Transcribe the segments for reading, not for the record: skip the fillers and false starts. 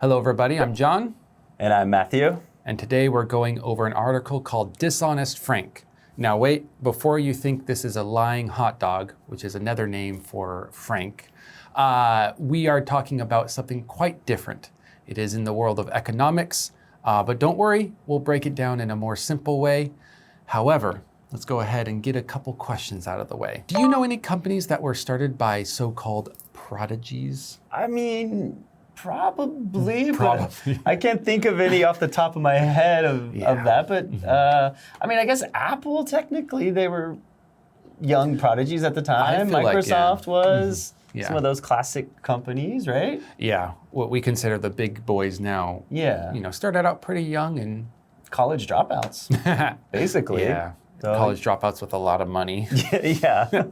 Hello, everybody. I'm John. And I'm Matthew. And today we're going over an article called Dishonest Frank. Now, wait, before you think this is a lying hot dog, which is another name for Frank, we are talking about something quite different. It is in the world of economics, but don't worry, we'll break it down in a more simple way. However, let's go ahead and get a couple questions out of the way. Do you know any companies that were started by so-called prodigies? I mean, probably, but I can't think of any off the top of my head of that. But I mean, I guess Apple, technically, they were young prodigies at the time. Microsoft was. Yeah. Some of those classic companies, right? Yeah, what we consider the big boys now. Yeah. You know, started out pretty young and college dropouts, basically. Yeah. So, college dropouts with a lot of money. Yeah.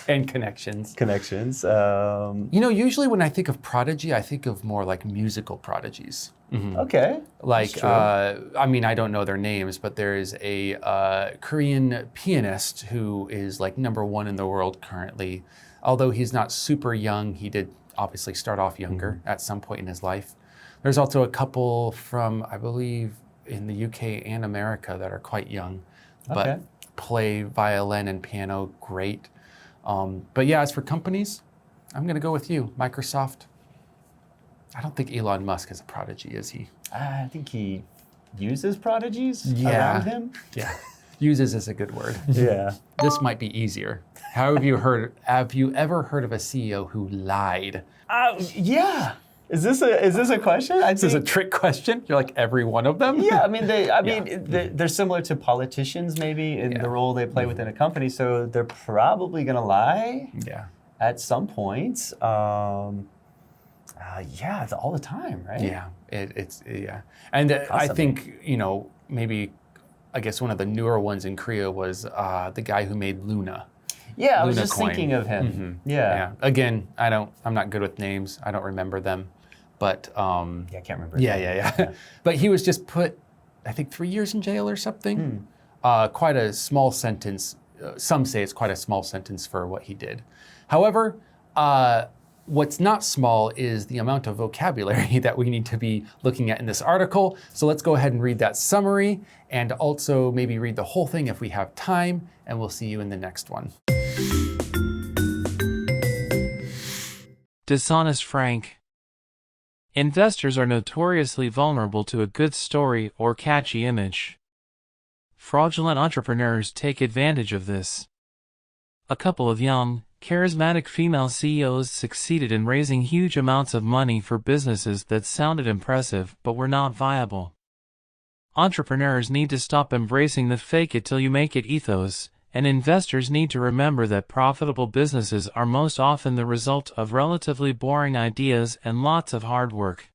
And connections. Connections. You know, usually when I think of prodigy, I think of more like musical prodigies. Mm-hmm. Okay. Like, I mean, I don't know their names, but there is a Korean pianist who is like #1 in the world currently. Although he's not super young, he did obviously start off younger at some point in his life. There's also a couple from, I believe, in the UK and America that are quite young, but play violin and piano great. But yeah, as for companies, I'm gonna go with you, Microsoft. I don't think Elon Musk is a prodigy, is he? I think he uses prodigies around him. Yeah, uses is a good word. Yeah. This might be easier. Have you ever heard of a CEO who lied? Yeah. Is this a question? This is a trick question. You're like every one of them. Yeah, I mean, they're similar to politicians maybe in the role they play within a company. So they're probably gonna lie. Yeah. At some point. Yeah, it's all the time, right? Yeah. And I think maybe. I guess one of the newer ones in Korea was the guy who made Luna. Yeah, I was just thinking of him. Mm-hmm. Yeah. Again, I'm not good with names. I don't remember them, but I can't remember. Yeah. But he was just put, I think, 3 years in jail or something. Quite a small sentence. Some say it's quite a small sentence for what he did. However, what's not small is the amount of vocabulary that we need to be looking at in this article. So let's go ahead and read that summary and also maybe read the whole thing if we have time, and we'll see you in the next one. Dishonest Frank. Investors are notoriously vulnerable to a good story or catchy image. Fraudulent entrepreneurs take advantage of this. A couple of young, charismatic female CEOs succeeded in raising huge amounts of money for businesses that sounded impressive but were not viable. Entrepreneurs need to stop embracing the fake it till you make it ethos, and investors need to remember that profitable businesses are most often the result of relatively boring ideas and lots of hard work.